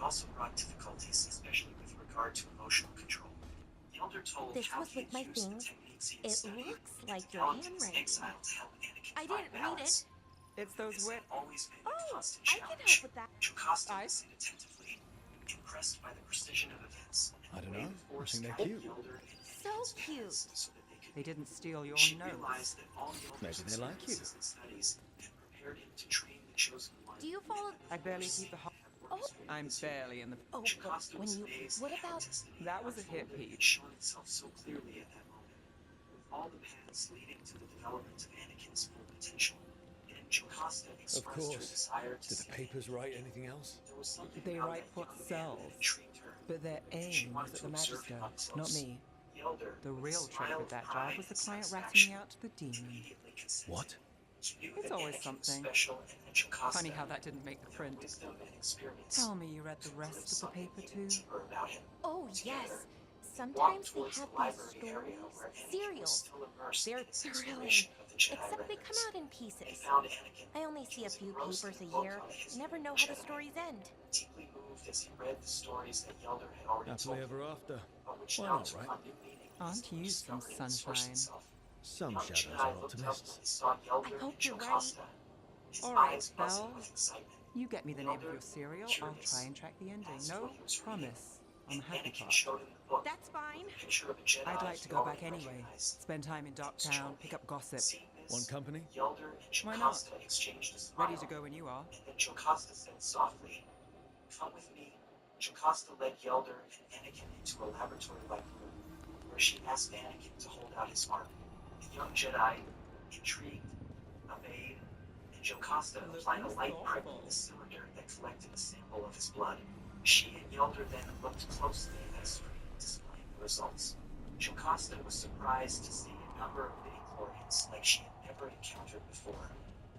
also brought difficulties, especially with regard to emotional control. The elder told This how was he with had my used the things. techniques he had It studied looks and like your developed in his handwriting. exile to help Anakin I find didn't read it. balance. It's those This had wit. always been a Oh, constant I can help challenge. with that. Jocasta I. listened attentively, impressed by the precision of events I and the don't way know. the I Force think they're guided cute. the elder and So Anakin's cute. paths so that they could They didn't steal your she nose. realized that all the elder's Maybe they like you. experiences and studies had prepared him to train the chosen one. Do you follow? I barely keep the. I'm barely in the. Oh, Jocasta when was you. amazed What at how about? destiny That had was a hit unfolded and piece. shown itself so clearly at that moment. With all the paths leading to the development of Anakin's full potential, and Jocasta Of expressed her course. desire to Did the see papers write anything else? there was something They about write that what young man sells, that intrigued her. but their She aim wanted was at to the observe him Magister, up close. not me. The elder, The with a real trick smile with of that pride job was the and client ratting satisfaction, me out to the demon. immediately consented. What? He knew It's that always Anakin was something. special and that Jocasta, Funny how that didn't make the with her print. wisdom and experience, Tell me you read the could rest glimpse of the something paper even too? deeper about him. Oh Together, yes. walked Sometimes they towards have the these library area stories, where Anakin was serials. still immersed They're in his thrilling. exploration of the Jedi Except they come records. out in They pieces. found Anakin. I only see a was few engrossed papers in a book year. on the history Never of know the how the Jedi, stories end. deeply moved as he read the stories that Yelder had already Happily told ever him, after. but which Why now not, took right? on new meaning Aren't as he you some discovered in the source sunshine? itself. Some Young shadows Jedi are looked up when optimists. he saw Yelder I hope and you're right. Jocasta, his All right, eyes buzzing Belle. with excitement. You get me the name of Yelder, your cereal, I'll curious, try and track the ending. asked No what he was reading, promise on and the happy Anakin part. showed him the book That's fine. with a picture of a Jedi I'd like to he go back already anyway. recognized. Spend time in Darktown, pick up gossip. Seeing this, One company? Yelder and Why not? Jocasta exchanged a smile. Ready to go when you are. And then Jocasta said softly, "Come with me." Jocasta led Yelder and Anakin into a laboratory-like room, where she asked Anakin to hold out his arm. The young Jedi, intrigued, obeyed, and Jocasta applied a light prick with a cylinder that collected a sample of his blood. She and Yelder then looked closely at a screen displaying the results. Jocasta was surprised to see a number of midichlorians like she had never encountered before.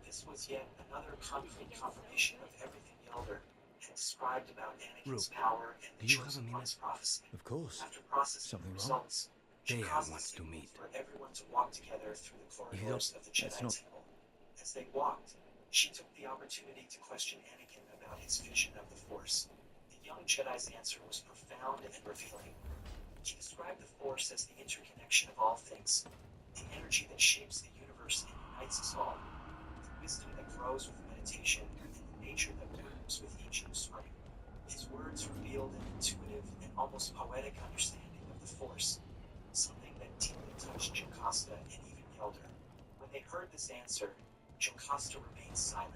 This was yet another concrete confirmation of everything Yelder had described about Anakin's power and the do you have a Chosen One's minute? prophecy. Of course. After processing Something the wrong? results, Dea Jocasta wants to signaled meet. for everyone to walk together through the corridors of the that's Jedi not- Temple. As they walked, she took the opportunity to question Anakin about his vision of the Force. The young Jedi's answer was profound and revealing. He described the Force as the interconnection of all things, the energy that shapes the universe and unites us all, the wisdom that grows with meditation, and the nature that blooms with each new spring. His words revealed an intuitive and almost poetic understanding of the Force, something that deeply touched Jocasta and even Yelder. When they heard this answer, Jocasta remained silent,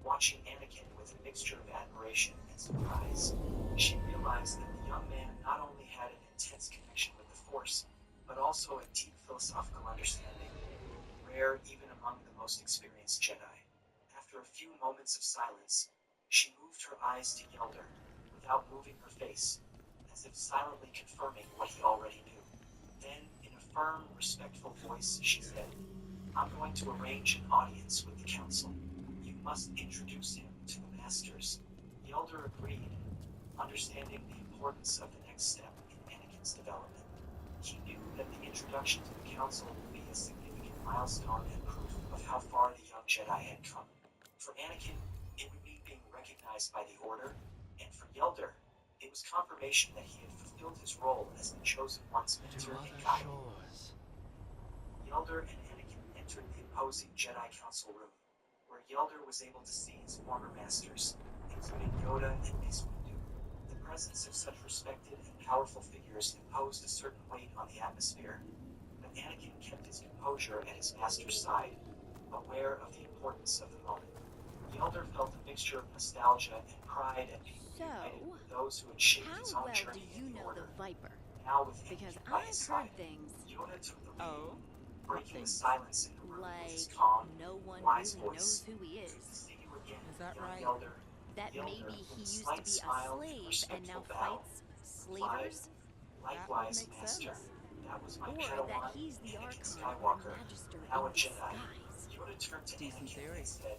watching Anakin with a mixture of admiration and surprise. She realized that the young man not only had an intense connection with the Force, but also a deep philosophical understanding, rare even among the most experienced Jedi. After a few moments of silence, she moved her eyes to Yelder, without moving her face, as if silently confirming what he already knew. Then, in a firm, respectful voice, she said, "I'm going to arrange an audience with the Council. You must introduce him to the Masters." Yelder agreed, understanding the importance of the next step in Anakin's development. He knew that the introduction to the Council would be a significant milestone and proof of how far the young Jedi had come. For Anakin, it would mean being recognized by the Order, and for Yelder, it was confirmation that he had fulfilled his role as the Chosen One's mentor and guide. Yelder and Anakin entered the imposing Jedi Council room, where Yelder was able to see his former masters, including Yoda and Mace Windu. The presence of such respected and powerful figures imposed a certain weight on the atmosphere, but Anakin kept his composure at his master's side, aware of the importance of the moment. Yelder felt a mixture of nostalgia and pride at being reunited with those who had shaped his How own well do journey you in the know Order. the Viper? Now with Because Anakin by I've his heard side, things Yoda took the lead, Oh? breaking the Things. silence in the room with his like calm, no one wise really voice. knows who he "Good is. to see you again, Is that young right? Yelder." That Yelder, maybe with he a used to slight be a smile and slave and respectful now bow, fights slavers? "Likewise, That would make Master. sense. That was my Or Padawan, that he's the Anakin Archon Skywalker, Magister now a in Jedi." disguise. Yoda turned to Decent Anakin theory. and said,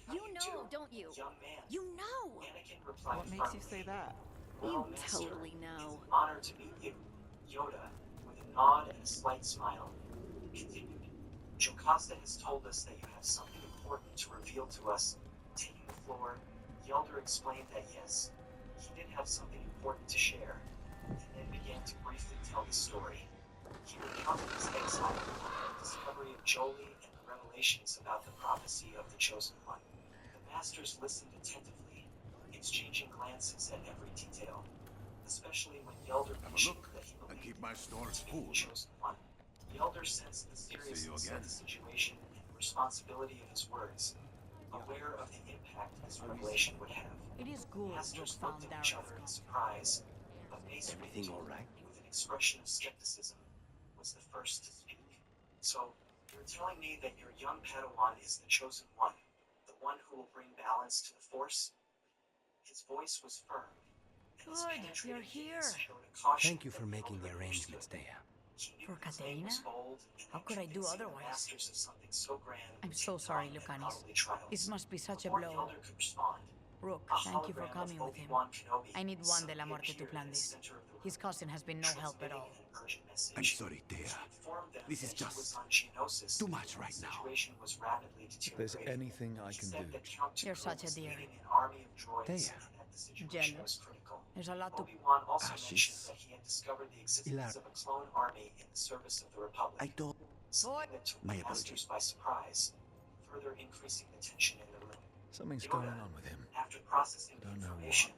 "How You do know, do, don't you? young man?" You know! Anakin replied What makes you firmly, say that? "Well, You Master, totally know. it's an honor to meet you." Yoda, with a nod and a slight smile, continued, "Jocasta has told us that you have something important to reveal to us." Taking the floor, Yelder explained that yes, He did have something important to share, and then began to briefly tell the story. He recounted his exile, the discovery of Jolie, and the revelations about the prophecy of the Chosen One. The masters listened attentively, exchanging glances at every detail, especially when Yelder Have a mentioned look that he and believed keep my stores to be the full. Chosen One. Yelder sensed the seriousness of the situation and the responsibility of his words, aware of the impact this revelation would have. It is The good Rook masters found looked at each other in Darren's surprise, but Mace Everything Windu, all right? with an expression of skepticism, was the first to speak. So, you're telling me that your young Padawan is the Chosen One, the one who will bring balance to the Force? His voice was firm, and his Good, penetrating you're here. gaze showed a caution Thank you for that making the Yelder arrangements, understood. Dea. He knew For his name was Katerina? bold, and How that could I do convincing the otherwise? masters of something so grand I'm would so take sorry, time and Lucanis. probably trials. This must be such a Before blow. Yelder could respond, Rook, a thank you for hologram coming of with him. Obi-Wan Kenobi I need Juan de la suddenly Muerte to appeared plan in the this. center of the room, His cousin has been no help at transmitting all. an urgent message. I'm sorry, Dea. He informed them This is that he just was on Geonosis, too much and right the now. situation was rapidly If there's deteriorating. anything I He can said do, that Count You're Dooku such a was dear. leading an army of droids Dea. and that the situation Jealous. was critical. There's a lot to... Obi-Wan also Ashish. mentioned that he had discovered the existence Ilar. of a clone army in the service of the Republic. I don't. Something that took My the masters by surprise, further increasing the tension in the room. something's Yoda, going on with him. after processing the Don't know information,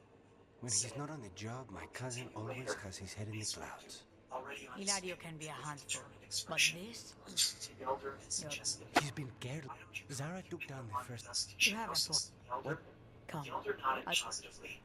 When he's said, not on the job, my cousin always has his head in the Mace clouds. Windu, already on his Hilario feet can be a with handful. determined But expression, this? turned to Yelder and suggested, He's been careless. "Why don't you Zara come took with down me the on first. with us to You have a Geonosis?" Yelder, Come. Yelder nodded I- positively,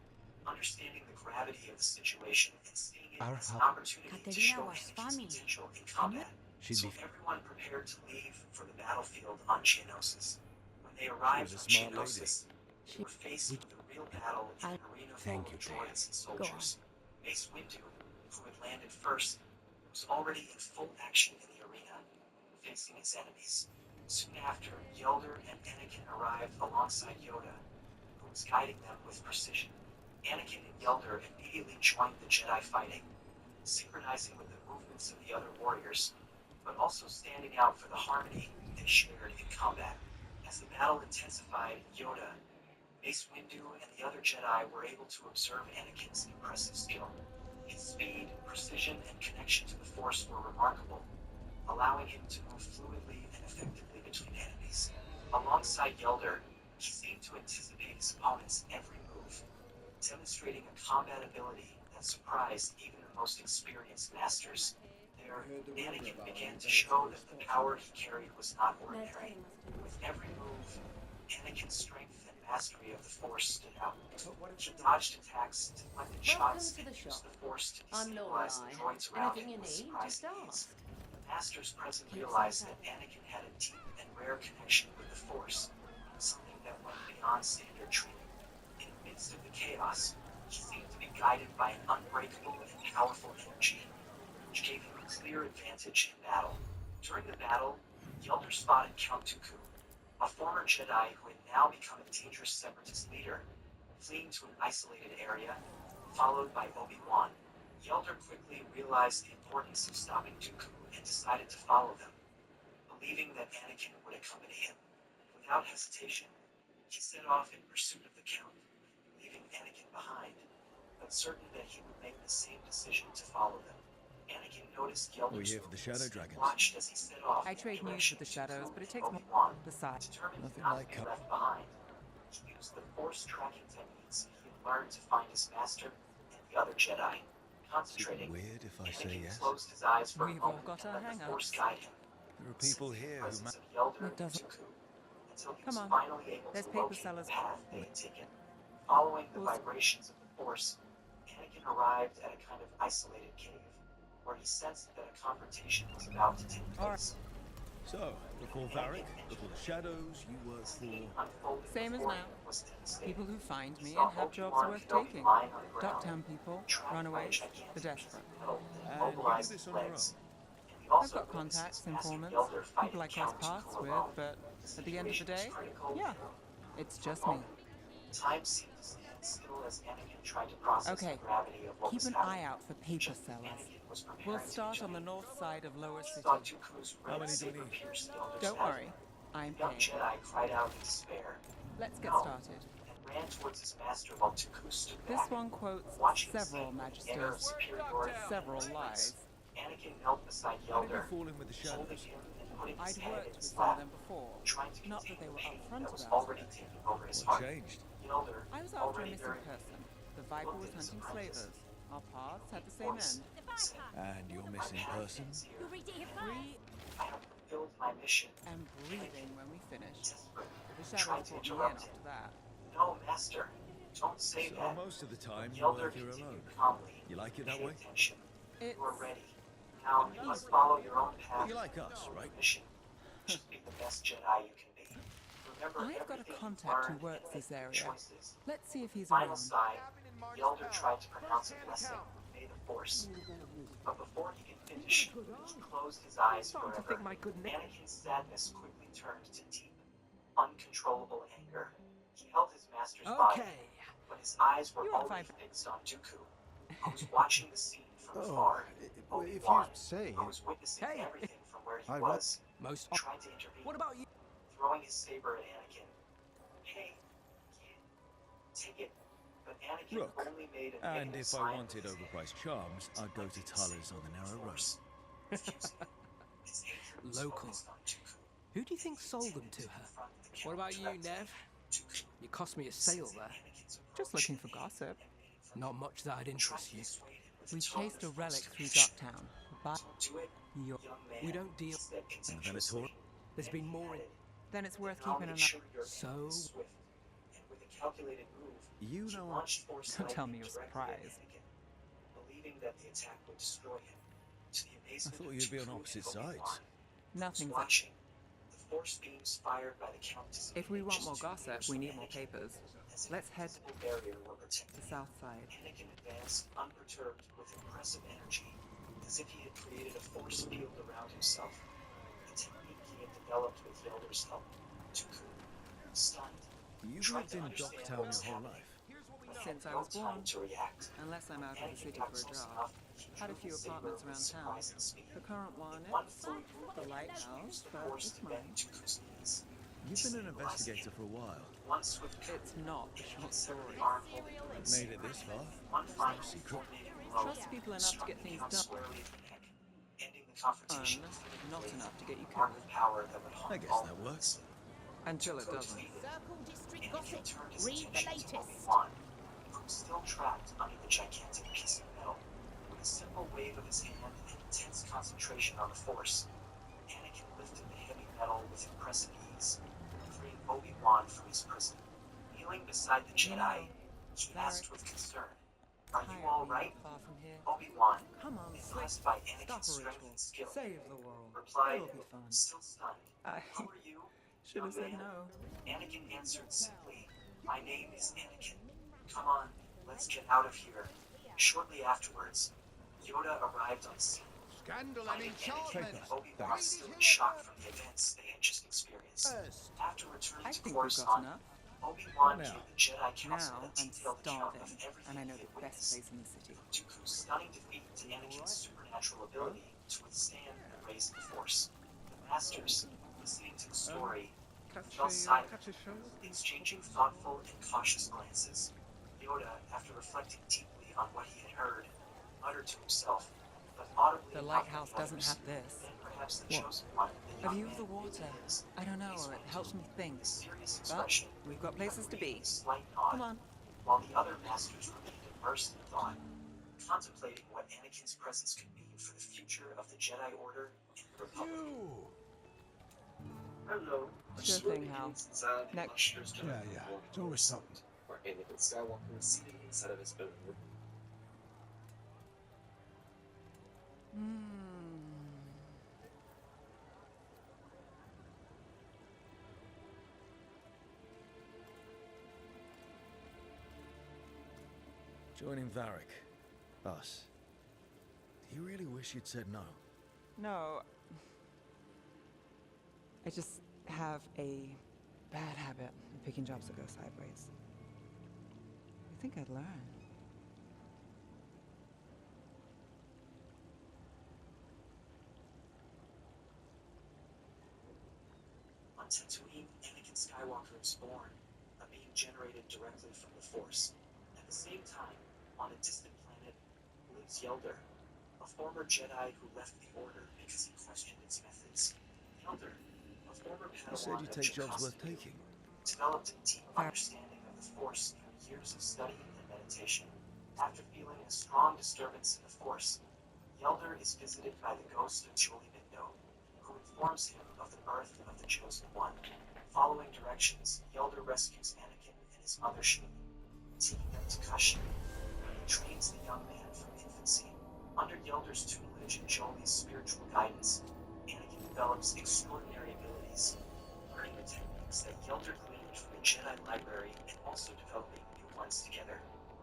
understanding the gravity of the situation and seeing it Our as an house- opportunity to Katerina show was Anakin's family. potential in Can you- combat. She'd So be. everyone prepared to leave for the battlefield on Geonosis. When they arrived a on smart lady. Geonosis, they were faced with a real battle in an arena full Thank of you, droids and Go soldiers. Mace Windu, who had landed first, was already in full action in the arena, facing his enemies. Soon after, Yelder and Anakin arrived alongside Yoda, who was guiding them with precision. Anakin and Yelder immediately joined the Jedi fighting, synchronizing with the movements of the other warriors, but also standing out for the harmony they shared in combat. As the battle intensified, Yoda, Mace Windu, and the other Jedi were able to observe Anakin's impressive skill. His speed, precision, and connection to the Force were remarkable, allowing him to move fluidly and effectively between enemies. Alongside Yelder, he seemed to anticipate his opponent's every move, demonstrating a combat ability that surprised even the most experienced masters. There, Anakin began to show that the power he carried was not ordinary. With every move, Anakin's strength and mastery of the Force stood out. He dodged attacks, deflected shots, to the and used shop. the Force to I'm destabilize the Lorelei. droids around Anything him you with need, surprising just ease. ask. The Masters present Keep realized some that Anakin had a deep and rare connection with the Force, something that went beyond standard training. In the midst of the chaos, he seemed to be guided by an unbreakable and powerful energy, which gave him a clear advantage in battle. During the battle, Yelder spotted Count Dooku, a former Jedi who had now become a dangerous separatist leader, fleeing to an isolated area, followed by Obi-Wan. Yelder quickly realized the importance of stopping Dooku and decided to follow them, believing that Anakin would accompany him. Without hesitation, he set off in pursuit of the Count, leaving Anakin behind, but certain that he would make the same decision to follow them. Anakin noticed Yelder's We're here for the Shadow movements and Dragons. watched as he set off I in the trade news direction with the of shadows, Dooku but it and takes more. Obi-Wan. Besides, Determined Nothing not like to be co- left behind, he used the Force tracking techniques he had learned to find his master and the other Jedi. Is it Concentrating, weird if I say Anakin yes? closed his eyes for a We've all moment got and our let the hang-ups. Force guide him, There are people sensing the here who presence of Yelder That and doesn't- Dooku, until he Come was on. finally able There's to paper locate the sellers. path they had taken. Following the We'll s- vibrations of the Force, Anakin arrived at a kind of isolated cave, where he sensed that a confrontation was about to take All right. place. So, before Varric, before the Shadows, you work Scene for... unfolded Same as before now. him was devastating. People who find me Saw and have jobs Obi-Wan worth Kenobi taking. lying on the ground, Docktown people, trapped by a runaways, gigantic the piece of desperate. metal that And you did immobilized this his on your legs. own? And he I've also got witnessed contacts, his master informants, Yelder fight people I cross Count paths Dooku with, alone. but at the end of the situation was day, critical yeah, for him. it's For a just me. moment, time seemed to stand still as Anakin tried to process Okay, the gravity of what keep was an happening. eye out for paper Just as sellers. Anakin was preparing We'll to start on the eject, north side of Lower he City. saw Dooku's How red many do we saber need? pierce Yelder's Don't head. worry, I'm The young paying. Jedi cried out in despair, Let's get No. started. and ran towards his master while Dooku stood This back. one quotes Watching the several scene with an air of magisters, superiority and several indifference, lies. Anakin knelt beside How did you Yelder, fall in with the holding shadows? him and putting his I'd head worked in with his some of lap, them before. trying to Not that contain they the were pain upfront that was about already it. taking over his What heart. changed? Yelder, I was after a already missing very person. The Viper was hunting slavers. Our paths had the same end. And your missing person? You'll read it here Free I have fulfilled my mission. and breathing when we finished. Desperate. The Tried shadows to brought me in interrupt after that. No, Master. Don't say So that. most of the time you Yelder work here continued alone. calmly. You like it that Pay way? attention. It's You are ready. Now you must follow your own path. You like us, right? Mission. Just be the best Jedi you can be. Remember I've got a everything you contact who learned works and this make area. choices. Let's see if he's Final around. sigh. Yelder tried to pronounce a blessing. May the Force. But before he could finish, he closed his eyes forever. Anakin's sadness quickly turned to deep, uncontrollable anger. He held his master's body, but his eyes were You're on already fire. fixed on Dooku, who was watching the scene from Oh, afar. if you Obi-Wan, say who it. was witnessing Hey. everything from where he I was, Most. tried to intervene, What about you? throwing his saber at Anakin. Hey, kid, take it. But Anakin Look, only made a And negative if sign I with wanted his hand. overpriced charms, I'd go to Tuller's on the narrow road. Force. Refusing. His hatred was Local. focused on Dooku. Who do you think sold them to her? What about you, Nev? You cost me a sale there. Just looking for gossip. Not much that'd interest you. We chased a relic through Ducktown. But you're... We don't deal. And Venator? There's been more in. Then it's worth keeping an eye. So? Swift, and with a calculated move, You he know what? launched Force Don't tell lightning me you're directly at surprised. Anakin, believing that the attack would destroy him. To the amazement thought of you'd be on Dooku opposite and Obi-Wan, sides. who was Nothing's... watching. The Force beams fired by the Countess If we want just more 2 gossip, meters we from need more Anakin, papers. as if Let's an head invisible barrier were to protecting the him. south side. Anakin advanced unperturbed with impressive energy, as if he had created a force field around himself, a technique he had developed with Yelder's help. Dooku, stunned, You've tried lived to in understand Docktown what was your whole happening, life. but had Since I no was born. time to react. Unless I'm out of the Anakin city got for a close job. enough, he Had a drew few his saber apartments with around town. surprising speed. The current one One is fluid move, the he lighthouse, used the but force it's to bend mine. Dooku's knees. You've been an investigator for a while. One swift cut, It's not a short story. arm holding the ring Made it saber. this far. One final secret. coordinated blow Trust people enough to struck get the things Count done. squarely in the neck, ending the confrontation. Not enough to get you Mark killed. of power that would haunt I guess all that works. Until it Dooku doesn't. defeated, Circle District Anakin Gossip. turned his Read the attention to latest. Obi-Wan, who was still trapped under the gigantic piece of metal. With a simple wave of his hand and intense concentration on the Force, Anakin lifted the heavy metal with impressive ease, freeing Obi-Wan from his prison. Kneeling beside the You know, Jedi, he asked Varric, with concern, "Are Tired you all being right?" far from here. Obi-Wan, Come on, impressed by stop Anakin's a strength ritual. and skill, Save the world. replied, It'll be fun. still stunned, I "Who are you?" should have said man? no. Anakin answered simply, "My name is Anakin. Come on, let's get out of here." Shortly afterwards, Yoda arrived on scene, Scandal and finding Anakin enchantment. and Obi-Wan still in shock from the events they had just experienced. After returning I to think we've got Coruscant, enough. Obi-Wan Now. gave the Jedi Council Now a I'm detailed account starving, of everything and I know he the had best witnessed. place in the city. Dooku's stunning defeat to Anakin's supernatural ability to withstand the rays of the Force. The Masters, listening to the story, fell silent, exchanging thoughtful and cautious glances. Yoda, after reflecting deeply on what he had heard, muttered to himself, but audibly The enough for lighthouse the doesn't others, have this. then perhaps the What? chosen one, the A young view of the man water. is, I don't know, it helps me think. with a serious But expression, we've got places to be. a slight nod, Come on. while the other masters remained immersed in thought, contemplating what Anakin's presence could mean for the future of the Jedi Order and the Republic. Hello. Sure thing, Hal. Next. Yeah, it's always something. Where Anakin Skywalker was seated inside of his own room. Joining Varric. Us. Do you really wish you'd said no? No. I just have a bad habit of picking jobs that go sideways. I think I'd learn. On Tatooine, Anakin Skywalker was born, a being being generated directly from the Force. At the same time, on a distant planet, lives Yelder, a former Jedi who left the Order because he questioned its methods. Yelder, a former You said Padawan you of take jobs worth Jocasta, taking. developed a deep understanding of the Force through years of study and meditation. After feeling a strong disturbance in the Force, Yelder is visited by the ghost of Julie Bindo, who informs him of the birth of the Chosen One. Following directions, Yelder rescues Anakin and his mother Shmi, taking them to Kashyyyk. He trains the young man from infancy. Under Yelder's tutelage and Jolie's spiritual guidance, Anakin develops extraordinary abilities, learning the techniques that Yelder gleaned from the Jedi Library and also developing new ones together.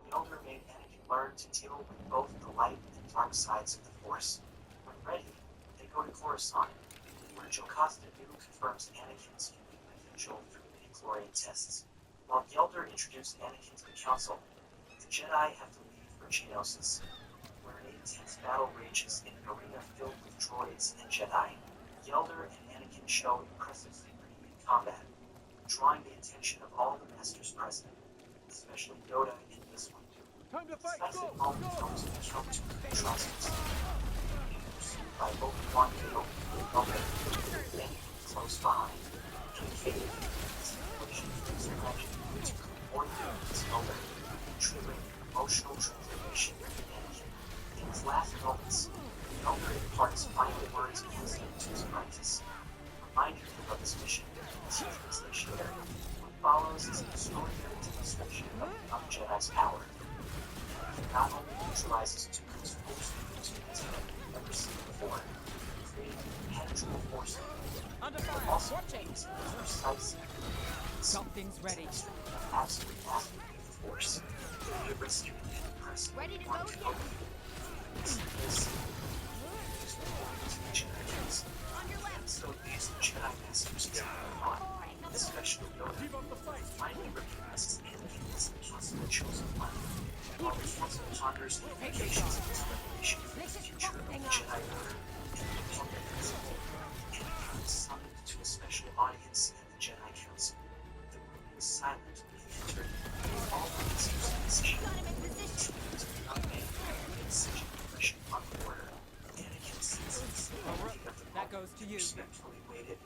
Yelder made Anakin learn to deal with both the light and dark sides of the Force. When ready, they go to Coruscant, where Jocasta Nu confirms Anakin's unique potential through midichlorian tests. While Yelder introduced Anakin to the Council, the Jedi have to leave for Geonosis, where an intense battle rages in an arena filled with droids and Jedi. Yelder and Anakin show impressive synchrony in combat, drawing the attention of all the Masters present, especially Yoda in this one. Time to fight! Decisive Go! moment Go! comes when Count Dooku atrocities, being pursued by Obi-Wan Kenobi and Anakin close behind. Indicating the situation is tragic to warn his Yelder, triggering emotional transformation in Anakin. In his last moments, Yelder imparts final words of wisdom to his apprentice, reminding him of his mission as he translation. What follows is an extraordinary demonstration of the young Jedi's power. Anakin not only neutralizes Dooku's force movements we've never seen before, creating an impenetrable force, Under but fire! also Watch it! using precise Something's ready. absolute mastery of the Force. The rescue and impressive Ready to Obi-Wan go, Kenobi. This is according to the Jedi Council. On your left. So these Jedi Masters take on, especially Yoda, finally recognizes Anakin as the possible chosen one, while the Council ponders the implications of this revelation for the future of the Jedi Order and the Republic as a whole. Anakin is summoned to a special audience at the Jedi Council. The room was silent when he entered, and all the Masters listened. Got him in position. To the young man who made such an impression on the Order, Anakin senses the beauty of the That moment goes to and you. respectfully waited,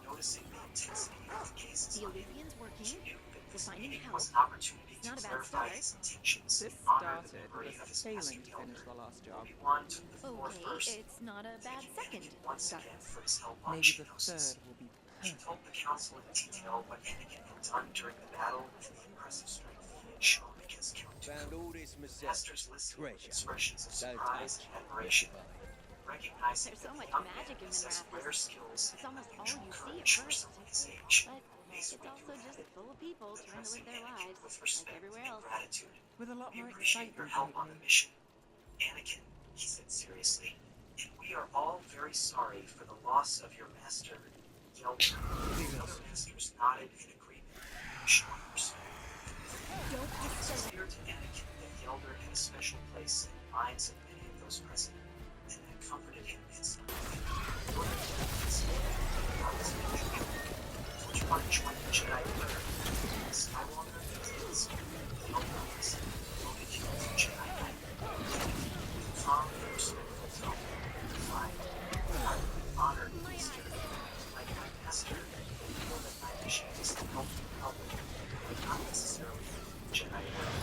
noticing the intensity of the gazes The on him. Olympian's He working. knew that We're this finding meeting help. was an opportunity It's not to a bad clarify start. his intentions This and honor started the memory with of his failing master to finish Yelder. the last job. Obi-Wan took the floor Okay, first, it's not a bad thanking second. Anakin once again for his help on Maybe the Geonosis. third will be He perfect. told the council in detail what Anakin had done during the battle and the impressive strength he had shown against Count Found Dooku. all this The myself. Masters listened with Treasure. expressions of Don't surprise touch and it. admiration, recognizing There's so that the much young magic man in them possessed rapids. rare skills It's and almost all unusual you see at courage for first. someone his age. But Mace it's Windu also just added, full of people trying to addressing live their Anakin lives, with like respect everywhere and else. gratitude. With a lot We more appreciate your excitement, help on the maybe. mission. Anakin, he said seriously, and we are all very sorry for the loss of your master, Yelder. The other masters nodded in agreement, showing respect. Don't It was disturb clear to Anakin that Yelder had a special place in the minds of many of those present, and that comforted him in some way. Yoda about his future. Would you want to join the Jedi Order? Skywalker is Yelder is devoted to the Jedi Knight. With a calm and respectful tone, replied, I would be honored, Master. Like my master, you know that my mission is to help the Republic, but not necessarily the Jedi Order.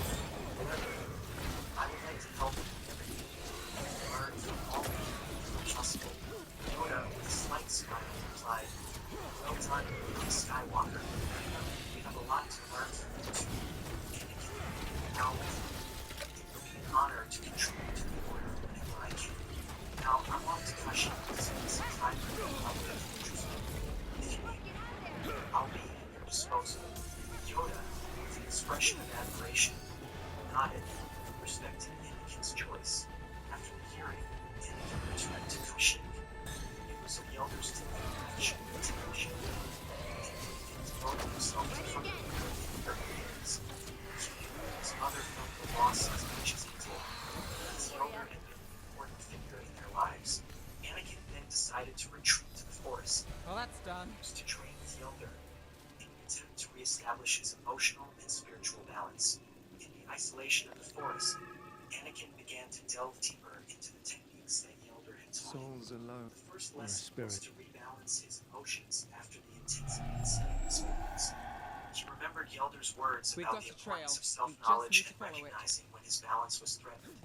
However, I would like to help in everything and learn from all people if possible. Yoda, with a slight smile, replied, well done, Luke Skywalker. We have a lot to learn from you too, Anakin. Now, it would be an honor to contribute to the Order whenever I can. Now, I'm off to Kashyyyk to spend some time with the Republic of Jerusalem. If you need me, I'll be at your disposal. Yoda, with an expression of admiration, nodded, respecting Anakin's choice. After hearing, Anakin returned to Kashyyyk. It was a Yelder's devotion to mission. Anakin devoted himself to comforting her in her hands. His mother felt the loss as much as he did, as Yelder had been an important figure in their lives. Anakin then decided to retreat to the forest, Well, that's done. to train with Yelder in an attempt to reestablish his emotional and spiritual balance. In the isolation of the forest, Anakin began to delve deeper into the techniques that Yelder had taught him. Souls alone. The first or a lesson was spirit. to rebalance his emotions after the intensity and sudden experience. He remembered Yelder's words We've about got the a trail. importance of We just self-knowledge need to and follow it. recognizing when his balance was threatened.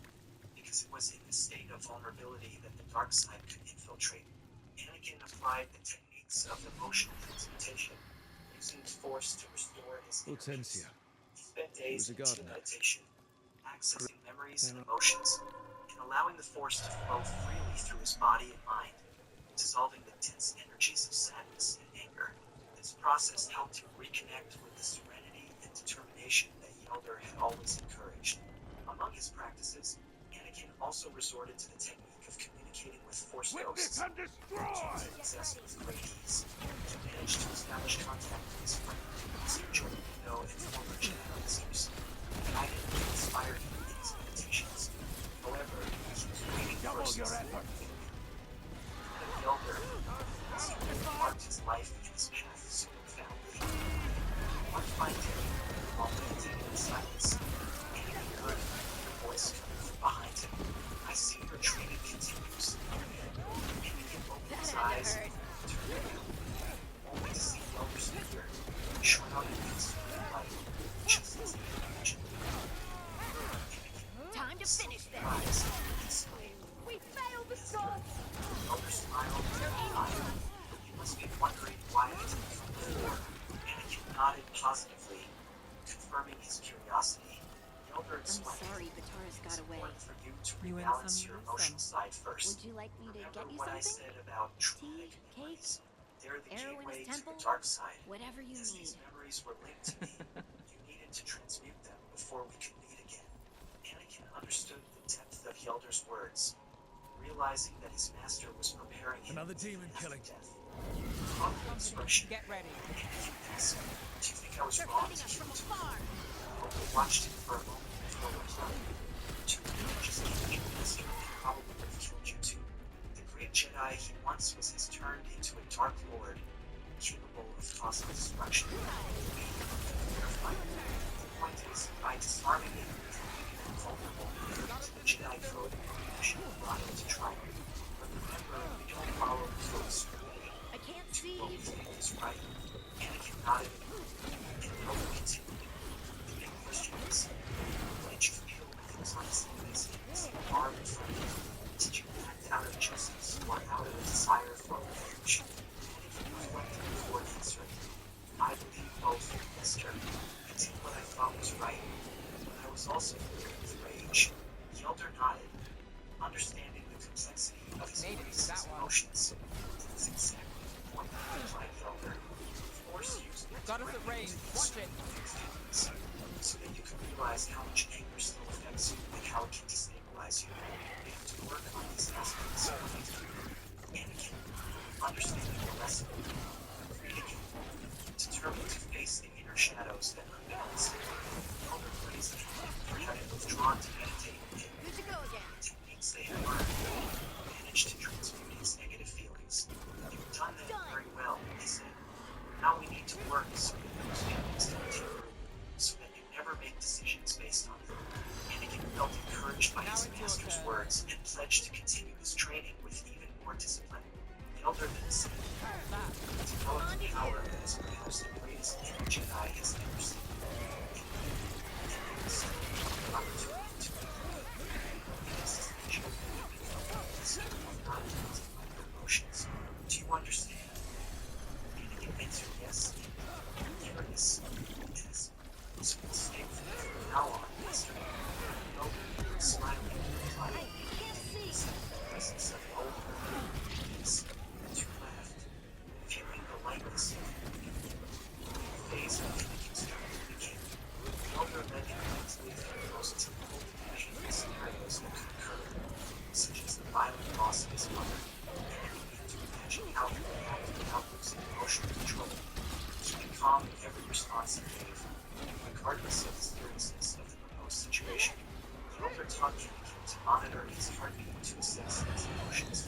Because it was in this state of vulnerability that the dark side could infiltrate. Anakin applied the techniques of emotional transmutation, using the Force to restore his inner Hortensia. peace. He spent days He in was a deep gardener. meditation, accessing memories and emotions, and allowing the Force to flow freely through his body and mind, dissolving the tense energies of sadness and anger. This process helped him reconnect with the serenity and determination that Yelder had always encouraged. Among his practices, Anakin also resorted to the technique of communicating with Force ghosts. He possessed with great ease. He managed to establish contact with his friend, Master Jordan and former Jedi Masters, guided and inspired him in his meditations. However, he was waiting for a specific Yelder marked his life and his path so profoundly. One fine day, while meditating in silence, Anakin heard a familiar voice coming from behind him. I see your training continues. Anakin opened his eyes and turned around, only to see Yelder's figure, shrouded in sweet light, just as he had imagined. Time to finish this. Eyes and exclaimed, We failed the gods. Elder smiled and lied. You must be wondering why I didn't come before. Anakin nodded positively, confirming his curiosity. Elder I'm explained, sorry Batara's got away. important for you to You win rebalance some, your you lose emotional some. side first. Would you like me to Remember get you what I something? said about Tea, traumatic cake, memories? They're the Erwin's gateway to temple? the dark side. Whatever you As need. these memories were linked to me, you needed to transmute them before we could meet again. Anakin understood the depth of Yelder's words, realizing that his master was preparing him Another for demon after killing. death. Thoughtful expression. Get ready. Anakin asked, "Do you think I was They're wrong hitting to us kill from two afar. Yoda watched him for a moment before replying. Two just killed your master and probably would have killed you too. The great Jedi he once was has turned into a dark lord, capable of causing destruction. We verify. The point is, by disarming him and leaving him vulnerable to the Jedi code, we should have brought him to trial. But remember, we don't follow the code strictly. I can't Do see. what we think is right. Anakin nodded, and Yoda continued. The big question is, what did you feel when he was on his knees and seemed armed in front of you? Did you act out of justice or out of a desire for revenge? Anakin reflected before answering. I believe both, Mister. I did what I thought was right, but I was also filled with rage. Yelder nodded, understanding the complexity of his Made it to voice that and one. emotions. That's exactly the point, replied Yelder. Force used it Got to us at regulate range. and Watch it. feelings, so that you can realize how much anger still affects you and how it can destabilize you. You have to work on these aspects of life. Anakin, understanding the lesson, reading it, determined to face the inner shadows that unbalance him. Elder praised him for having withdrawn to meditate with him. Good to go again. Techniques they had learned, managed to transmute his negative feelings. You've done that very well, he said. Now we need to work so that those feelings don't take root, so that you never make decisions based on them. Anakin felt encouraged by Now his it's your master's turn. words and pledged to continue his training with even more discipline. Elder then said, developed a power that is perhaps the greatest any Jedi has ever seen. And there is an opportunity to make it. It is essential that you become disciplined and not affected by your emotions. Do you understand? Anakin answered yes, and curious, yes. So we'll stay with me from now on, Master. Elder, smiling, replied, I can't see. the presence of old yes, to left, feeling the lightness of the phase of Anakin's journey began. Elder led him mentally through the most typical division scenarios that could occur, such as the violent loss of his mother, and began to imagine how he would act without losing emotional control, keeping calm in every response he gave, regardless of the seriousness of the proposed situation. The Elder taught Anakin to monitor his heartbeat to assess his emotions.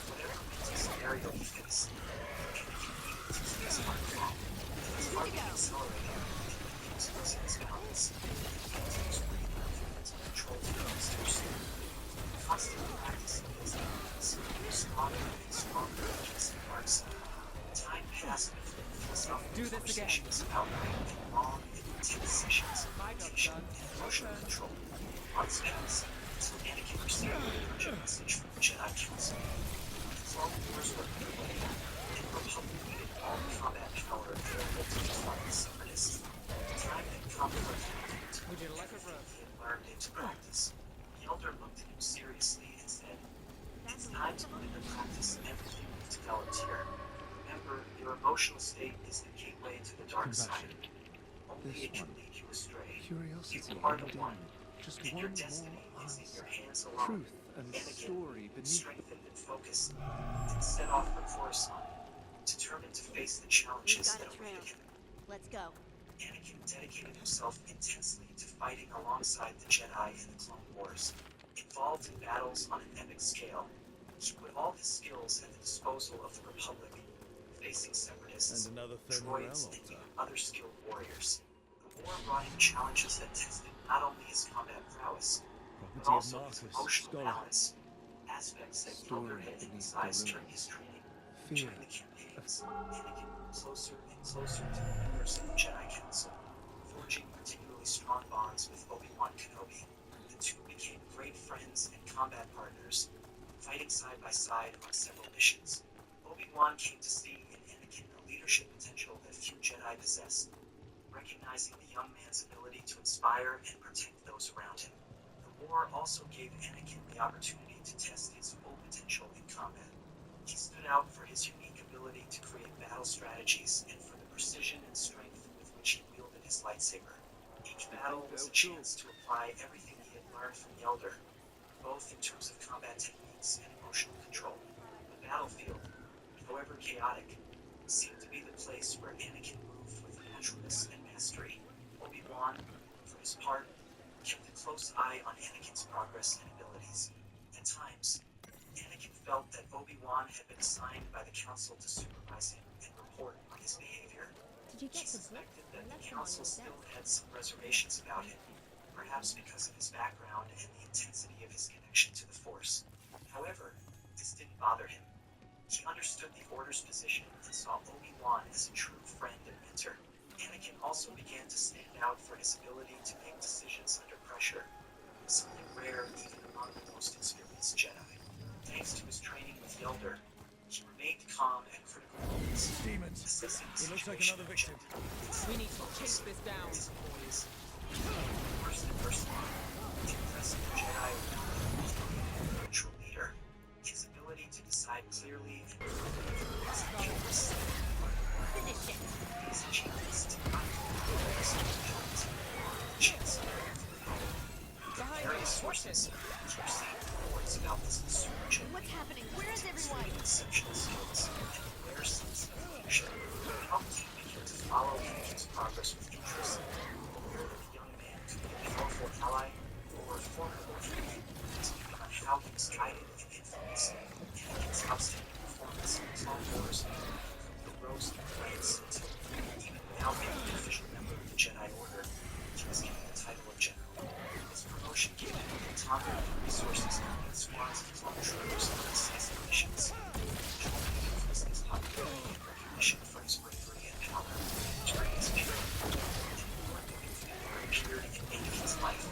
Whatever mental scenario he faced, Anakin needed to keep his heart calm, and his heartbeat accelerating and losing his balance. He continues to relearn from mental control techniques to pursue. Constantly practicing his techniques, he was stronger and stronger against the dark side. Time passed between philosophical Do this again. conversations about life and long and intense sessions of My job's meditation done. and emotional Your turn. control. Months passed until Anakin received an urgent message from the Jedi Council. The Clone Wars were underway, and the Republic needed all the combat power available to confront the Separatists. Time had come for Anakin to Would you put like a everything rub? he had learned into practice. The Elder looked at him seriously and said, "It's time to put into practice everything we've developed here. Remember, your emotional state is the gateway to the dark side. Only This it can one. lead you astray. Curiosity You're part of and one, just and one your more destiny is in answer. your hands alone." Truth and Anakin, story beneath. strengthened and focused, then set off for Coruscant, determined to face the challenges We've got that a trail. awaited him. Let's go. Anakin dedicated himself intensely to fighting alongside the Jedi in the Clone Wars. Involved in battles on an epic scale, he put all his skills at the disposal of the Republic, facing Separatists, And another thin droids, and altar. even other skilled warriors. The war brought him challenges that tested not only his combat prowess, but Property of also his Marcus, emotional scholar. balance, aspects that Story Younger had beneath the emphasized during ruins. his training. Fear. During the campaigns, Anakin grew closer and closer to the members of the Jedi Council, forging particularly strong bonds with Obi-Wan Kenobi. The two became great friends and combat partners, fighting side by side on several missions. Obi-Wan came to see in Anakin a leadership potential that few Jedi possessed, recognizing the young man's ability to inspire and protect those around him. The war also gave Anakin the opportunity to test his full potential in combat. He stood out for his unique ability to create battle strategies and for the precision and strength with which he wielded his lightsaber. Each battle was a chance to apply everything he had learned from the Elder, both in terms of combat techniques and emotional control. The battlefield, however chaotic, seemed to be the place where Anakin moved with naturalness and mastery. Obi-Wan, for his part, kept a close eye on Anakin's progress and abilities. At times, Anakin felt that Obi-Wan had been assigned by the Council to supervise him and report on his behavior. Did you He get the book? suspected I that the left them on Council your still desk. had some reservations about him, perhaps because of his background and the intensity of his connection to the Force. However, this didn't bother him. He understood the Order's position and saw Obi-Wan as a true friend and mentor. Anakin also began to stand out for his ability to make decisions under pressure, something rare even among the most experienced Jedi. Thanks to his training with the Elder, he remained calm at critical moments, Demons. assessing the It looks like situation another victim. objectively. We need to chase this down. His poise, first and first line, impressive Jedi around him was a neutral leader. His ability to decide clearly and firmly was a curious Finish it. these achievements did not chance Behind various us. Watch sources it. he received reports about this insurgent What's happening? Where is everyone? exceptional skills and a rare sense of leadership. Palpatine began to follow Anakin's progress with interest, aware that the young man could be a powerful ally or a formidable enemy, depending on how he was guided and influenced. Anakin's outstanding performance in the Clone Wars quickly rose through the ranks until, even without being an official member of the Jedi Order, he was given the title of General. His promotion gave him the autonomy and resources to lead squads of clone troopers on decisive missions. Joining increased his popularity and recognition for his bravery and power during his period. An important figure appeared in Anakin's life.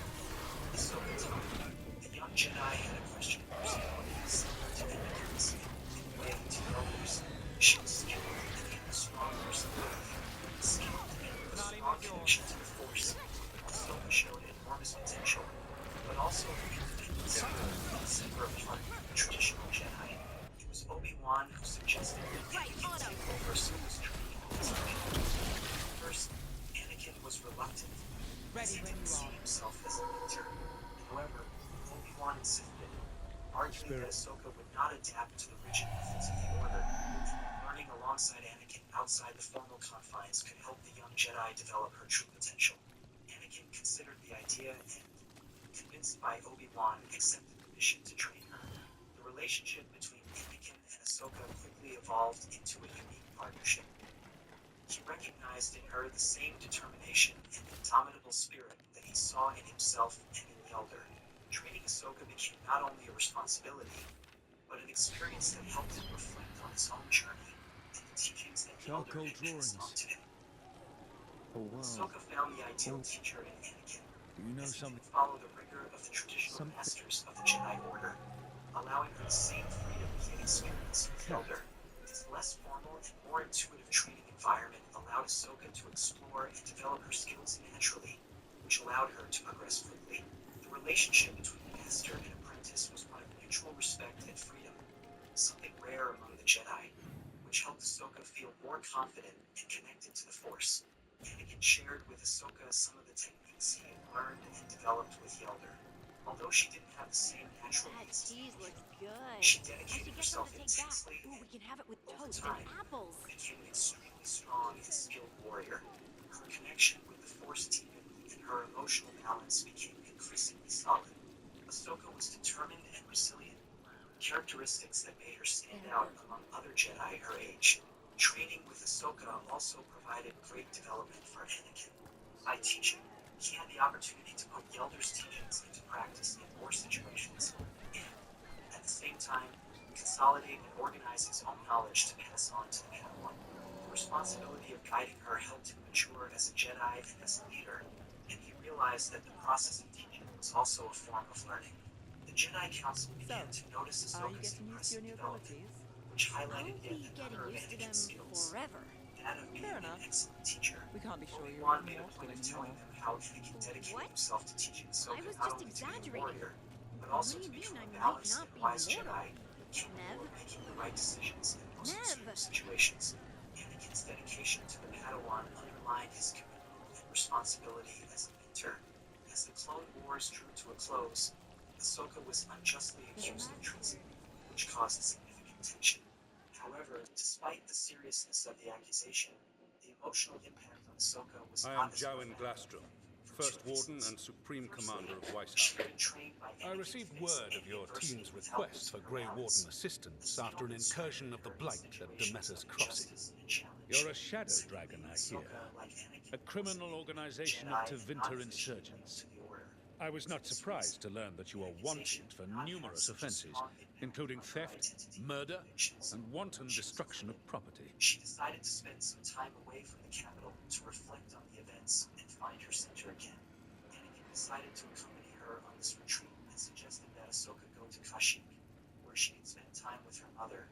Ahsoka Tano, the young Jedi had a questionable personality similar to Anakin's in the way to others. She was skilled and had a strong personality, skilled and with a strong connection to the Force. Ahsoka showed enormous potential, but also independence that set her apart from the traditional Jedi. It was Obi-Wan who suggested that Anakin take over Ahsoka's training as a mentor. At first, Anakin was reluctant, as Ready he when didn't you see are. himself as a mentor. However, Obi-Wan insisted, arguing that Ahsoka would not adapt to the rigid methods of the Order, and that learning alongside Anakin outside the formal confines could help the young Jedi develop her true potential. Anakin considered the idea and, convinced by Obi-Wan, accepted the mission to train her. The relationship between Anakin and Ahsoka quickly evolved into a unique partnership. He recognized in her the same determination and indomitable spirit that he saw in himself and in the Elder. Training Ahsoka became not only a responsibility, but an experience that helped him reflect on his own journey and the teachings that the Elder Charcoal had passed on drawings. to him. Oh wow. Ahsoka found the ideal teacher in Anakin, Do you know as he something? didn't follow the rigor of the traditional Something- masters of the Jedi Order, allowing her the same freedom he had experienced with the Elder. His less formal and more intuitive training environment allowed Ahsoka to explore and develop her skills naturally, which allowed her to progress quickly. The relationship between master and apprentice was one of mutual respect and freedom, something rare among the Jedi, which helped Ahsoka feel more confident and connected to the Force. Anakin shared with Ahsoka some of the techniques he had learned and developed with the Elder. Although she didn't have the same natural That instincts, cheese looks good. she I dedicated should get some herself to take back. intensely Ooh, we can have it with over toast time, and apples. became an extremely strong and skilled warrior. Her connection with the Force deepened, and her emotional balance became increasingly solid. Ahsoka was determined and resilient, characteristics that made her stand out among other Jedi her age. Training with Ahsoka also provided great development for Anakin. By teaching, he had the opportunity to put the Elder's teachings into practice in more situations, and, at the same time, consolidate and organize his own knowledge to pass on to the Padawan. The responsibility of guiding her helped him mature as a Jedi and as a leader, and he realized that the process of teaching was also a form of learning. The Jedi Council began to notice Are you Ahsoka's getting used to your impressive new development, abilities? which I'll highlighted be yet getting another of used to them Anakin's skills, forever. that of being Fair an enough. excellent teacher. We can't be sure you're Obi-Wan made a immortal point of anymore. telling them how Anakin dedicated What? himself to teaching Ahsoka I was not just only to be a exaggerating. warrior, but also What do to you become mean a I might balanced not and be wise immortal? Jedi, capable of making the right decisions in the most extreme Nev. situations. Anakin's dedication to the Padawan underlined his commitment and responsibility as a mentor. As the Clone Wars drew to a close, Ahsoka was unjustly accused of treason, which caused significant tension. However, despite the seriousness of the accusation, the emotional impact on Ahsoka was I not am as Jowin profound. Glastrom, For First two Warden reasons. and Supreme Firstly, Commander of White she House. had been trained by I Anakin received to face word of any your adversity team's with help request for from Grey her Warden balance. assistance This after an skill incursion inspired of the her in Blight at situations Demeter's of Crossing. injustice and challenge. You're a shadow Similarly, dragon, I Ahsoka, hear. like Anakin, A criminal was organization Jedi of and not Tevinter officially insurgents. linked to the Order. I was not For this surprised to reason, learn that you are the accusation wanted for did not have numerous such a offenses, strong impact including on her theft, identity murder, convictions. and wanton She was destruction of acquitted. property. She decided to spend some time away from the capital to reflect on the events and find her center again. Anakin decided to accompany her on this retreat and suggested that Ahsoka go to Kashyyyk, where she could spend time with her mother,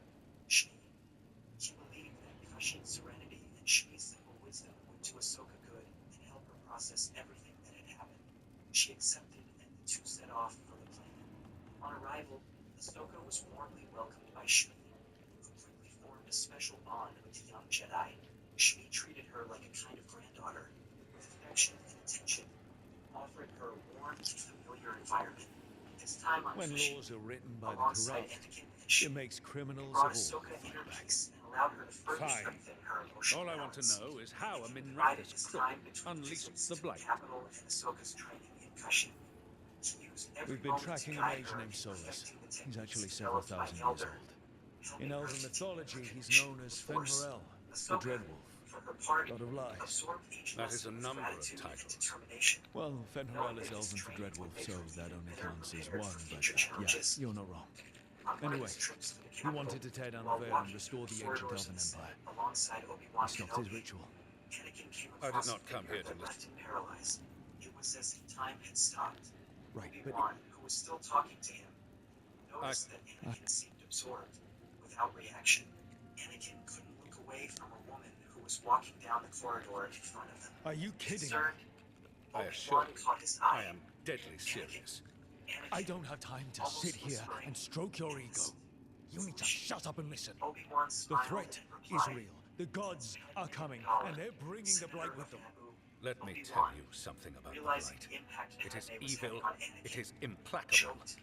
Shmi. He believed that Kashyyyk's serenity and Shmi's simple wisdom would do Ahsoka good and help her process everything that had happened. She accepted, and the two set off for the planet. On arrival, Ahsoka was warmly welcomed by Shmi, who quickly formed a special bond with the young Jedi. Shmi treated her like a kind of granddaughter, with affection and attention, offering her a warm and familiar environment. His time on When Kashyyyk, laws are written by the alongside corrupt, Anakin and it Shmi, makes criminals of brought all Ahsoka fall inner back. peace and allowed her to further Fine. strengthen her emotional All I want to balance. know is how a Anakin divided Minrathous his crook time between unleashed visits the to Blight. capital and Ahsoka's training in Kashyyyk. He used every We've been moment tracking to a guide mage her named in Solus. perfecting the He's techniques actually several developed by thousand the years Elder, old. helping In her Elven to deepen mythology, her he's connection known with as the Force. Fen'Harel, the Ahsoka, Dreadwolf. for her part, God of lies. absorbed each That is lesson a with number of gratitude and titles. determination. Well, Knowing Fen'Harel that is his Elven for training would Dreadwolf, make so her that even only better counts as prepared one, for but future yeah, challenges. you're not wrong. On one of Anyway, his trips to the he capital, wanted to tear down the while veil and walking restore through the ancient corridors Elven and sitting Empire. alongside He Obi-Wan stopped his Kenobi, ritual. Anakin came I did across not a come figure here to that left listen. him paralyzed. It was as if time had stopped. Right, but Obi-Wan, who was still talking to him, noticed that Anakin seemed absorbed, without reaction. Anakin couldn't look away from a woman who was walking down the corridor in front of them. are you kidding me? Concerned, I assure Obi-Wan you, caught his I eye. am deadly serious. Anakin, I don't have time to almost sit here whispering, and stroke your ego. "Yes." You need to shut up and listen. Obi-Wan The smiled threat and is replied, real. The gods are coming, and they're bringing the blight with them. Let me tell you something about the Realizing Blight. the impact It is Padme was evil, having on Anakin, it is implacable, choked.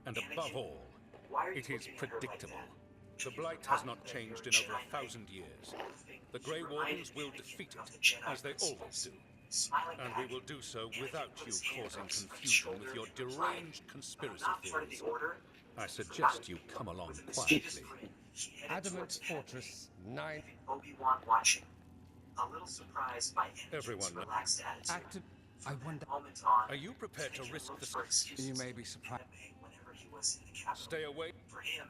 and Anakin, above all, why are you it is looking at her like predictable. that? The You've Blight has forgotten not that changed in you're over Jedi Knight. 1,000 years. Everything The he Grey reminded Wardens will Anakin defeat of it, the Jedi as they principles. always do. Smiling And back, we will do so Anakin without put you his hand causing on his friend's confusion with shoulder your and replied, deranged "I'm conspiracy not part of the theories. Order. I You've suggest forgotten." you come along With a mischievous quietly. grin, he headed Adamant towards Padme, Fortress 9. leaving Obi-Wan watching. A little surprised by Anakin's Everyone- relaxed attitude. Acted. I wonder. Moment on, Are you prepared to Anakin risk looked the... for excuses You may to be meet surprised. Padme whenever he was in the capital. Stay away. For him,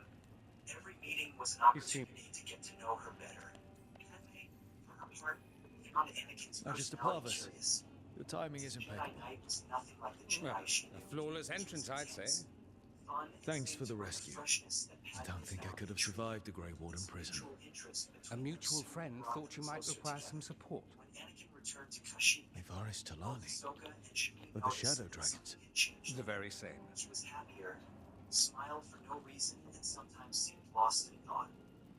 every meeting was an You seem- opportunity to get to know her better. Padme, for her part, found Anakin's Magister personality Parvus, curious. Your timing is Jedi impeccable. Knight was nothing like the Jedi Well, she a knew. flawless entrance, I'd say. Fun and Thanks for the savory rescue. freshness that I Padme don't think I found could have intriguing. survived the Grey Warden prison. Mutual interest A between mutual them soon friend brought thought you them might closer require together. some support. When Anakin returned to Kashyyyk, Nevaris both Talani. Ahsoka and Shmi But the noticed Shadow that Dragons. something had changed. The very same. He was happier, smiled for no reason, and sometimes seemed lost in thought.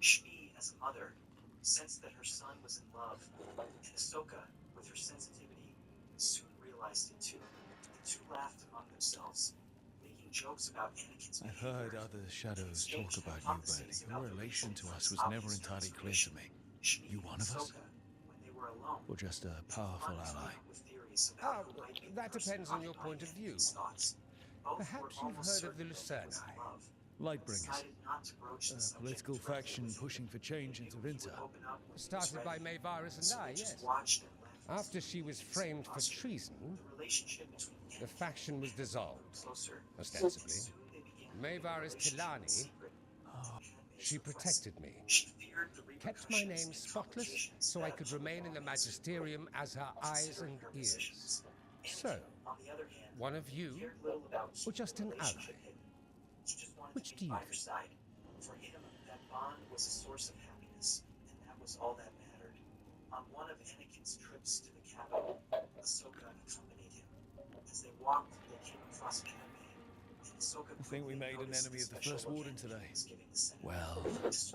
Shmi, as a mother, sensed that her son was in love, and Ahsoka, with her sensitivity, soon realized it too. The two laughed among themselves, making jokes about Anakin's I've behavior. heard other shadows talk Exchanged about you, hypotheses but about your the relation reason to for us his was never obvious entirely clear to transformation. me. Shmi You and one of us? Ahsoka, when they were alone, Or just a powerful fun ally? came up with theories about who might be the That person depends on your occupying point of view. Anakin's thoughts. Both were Perhaps you've almost heard of the certain that he was in Lucerni. love, Lightbringers. decided not to broach the A subject political directly faction with him. pushing for change They into knew he would Vinta. open up when he was Started by ready. Mavarus and So I, they just yes. watched and laughed After she was framed for treason, the relationship between the Anakin faction was and Padme dissolved, grew closer. ostensibly. Soon they began Mavarus building a relationship in Tilani, secret. At Padme's she request. protected me, She feared the kept my repercussions name and spotless complications so I that could would remain in the always magisterium as her eyes considering and her ears. positions. So, Anakin, on the other hand, one of you, cared little about or keeping just the an relationship ally? hidden. He just wanted Which to do be you by her think? side. For him, that bond was a source of happiness, and that was all that mattered. On one of Anakin's trips to the capital, Ahsoka accompanied him. As they walked, they came across Padme, and Ahsoka I think we quickly made an noticed enemy of the special First Warden look today. Anakin was giving the Senate. Well,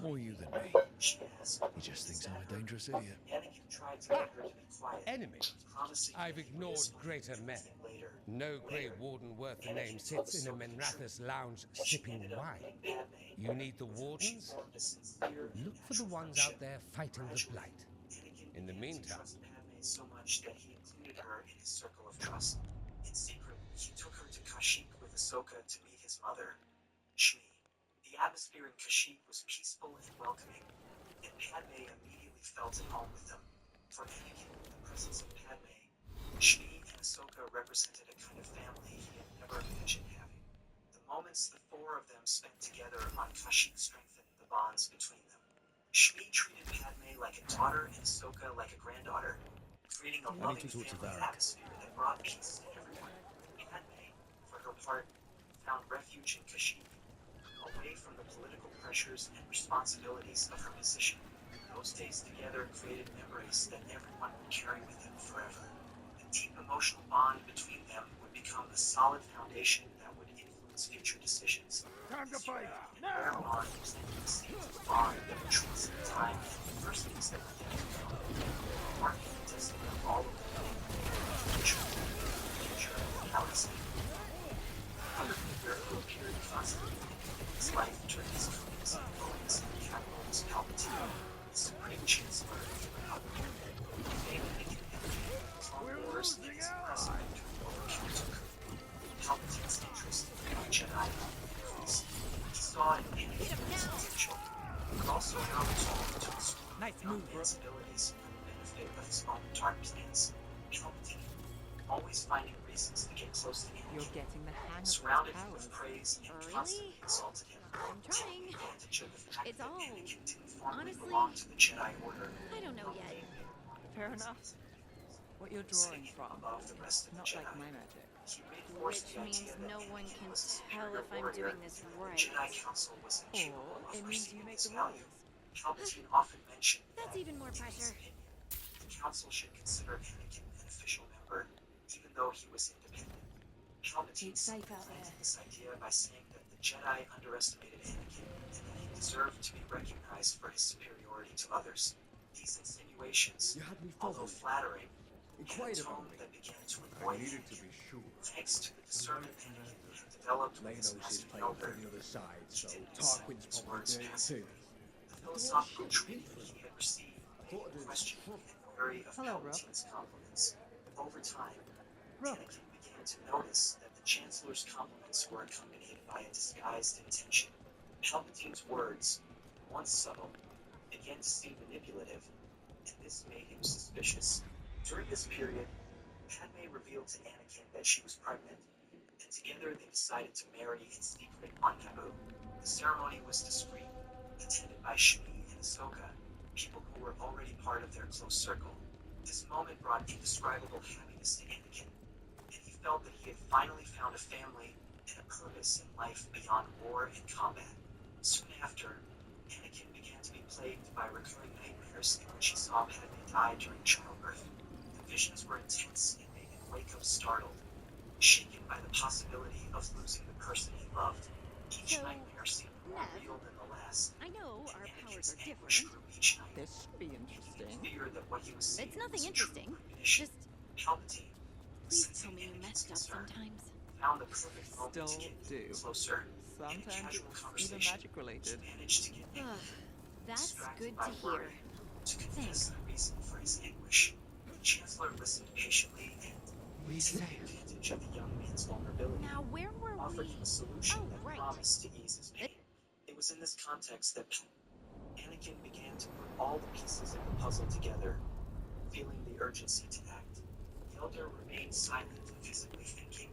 more you than me. She asked, He just thinks I'm a "Senator?" dangerous idiot. Anakin tried to get her to be quiet, Enemy? promising I've that he would ignored explain greater men. everything later. No Grey Warden worth the name sits in a Menrathis lounge She sipping ended up wine. meeting Padme. You need the She wardens? formed a sincere and Look for the natural ones friendship. out there fighting the Gradually, Blight. Anakin In the began to meantime- trust Padme so much that he included her in his circle of trust. In secret, he took her to Kashyyyk with Ahsoka to meet his mother, Shmi. The atmosphere in Kashyyyk was peaceful and welcoming, and Padme immediately felt at home with them. For Anakin, the presence of Padme, Shmi and Ahsoka represented a kind of family he had never imagined having. The moments the four of them spent together on Kashyyyk strengthened the bonds between them. Shmi treated Padme like a daughter and Ahsoka like a granddaughter, creating a I need loving to talk to family Varric. atmosphere that brought peace to everyone. Padme, for her part, found refuge in Kashyyyk, away from the political pressures and responsibilities of her position. Those days together created memories that everyone would carry with them forever. The deep emotional bond between them would become a solid foundation that would influence future decisions. Time to fight! Their bond planted the seeds of a bond that would transcend time and adversities that would yet to come, marking the destiny of all of them, the future of the galaxy. Another figure who appeared constantly in his life during his comings and goings in the capital was Palpatine, the Supreme Chancellor of the Republic. They Anakin and Clone Wars and his impressive victory over Count Dooku. Palpatine's interest in the young Jedi increased. He saw in Anakin his potential, but also an opportunity to explore Nice the young move, bro. man's abilities for the benefit of his own dark plans. Palpatine, always finding reasons to get close to You're Anakin, getting the hang of surrounded those him with powers. praise and Really? constantly exalted him, I'm taking trying. advantage of the fact It's that all- Anakin didn't formally honestly, belong to the Jedi Order. I don't know yet. Fair enough. What you're drawing from, Above the rest of the not Jedi. like my magic. He reinforced Which the means idea that no Anakin one can was a tell superior if I'm warrior, doing this and right. The Jedi Council was Or incapable of it means you perceiving make its the value. rules. Palpatine often mentioned That's that, even more in his pressure. opinion, the Council should consider Anakin an official member, even though he was independent. Palpatine It's safe out supplemented there. this idea by saying that the Jedi underestimated Anakin and that he deserved to be recognized for his superiority to others. These insinuations, You had me although followed. flattering, had a Inquired tone about me. that began to I annoy needed to Anakin. be sure. Thanks to the discernment Anakin had developed with his Lano's is master playing for Elder, the other side, he so didn't Tarquin's accept his probably words doing it passively. too. The philosophical training he had received made him question and wary of Hello, Rook. Palpatine's compliments. Over time, Rook. Anakin began to notice that the Chancellor's compliments were accompanied by a disguised intention. Palpatine's words, once subtle, began to seem manipulative, and this made him suspicious. During this period, Padme revealed to Anakin that she was pregnant, and together they decided to marry in secret on Naboo. The ceremony was discreet, attended by Shmi and Ahsoka, people who were already part of their close circle. This moment brought indescribable happiness to Anakin, and he felt that he had finally found a family and a purpose in life beyond war and combat. Soon after, Anakin began to be plagued by recurring nightmares in which he saw Padme die during childbirth. The visions were intense and made him wake up startled, shaken by the possibility of losing the person he loved. Each So, nightmare seemed more Nev, real than the last. I know our and powers Anakin's are anguish different. grew each night. This should be He interesting. feared that what he was seeing It's nothing was a true interesting. premonition. Just Palpatine, please sensing tell me you Anakin's messed up concern, sometimes. found the perfect moment to Still get do. closer. In a Sometimes casual it's even conversation, magic related. he managed to get Ugh, Anakin that's distracted good by to hear. worry to confess the reason for his anguish. The Chancellor listened patiently and We took say advantage of the young man's vulnerability, Now, where were offered we? him a solution Oh, that right. promised to ease his pain. It was in this context that Anakin began to put all the pieces of the puzzle together, feeling the urgency to act. The elder remained silent, visibly thinking,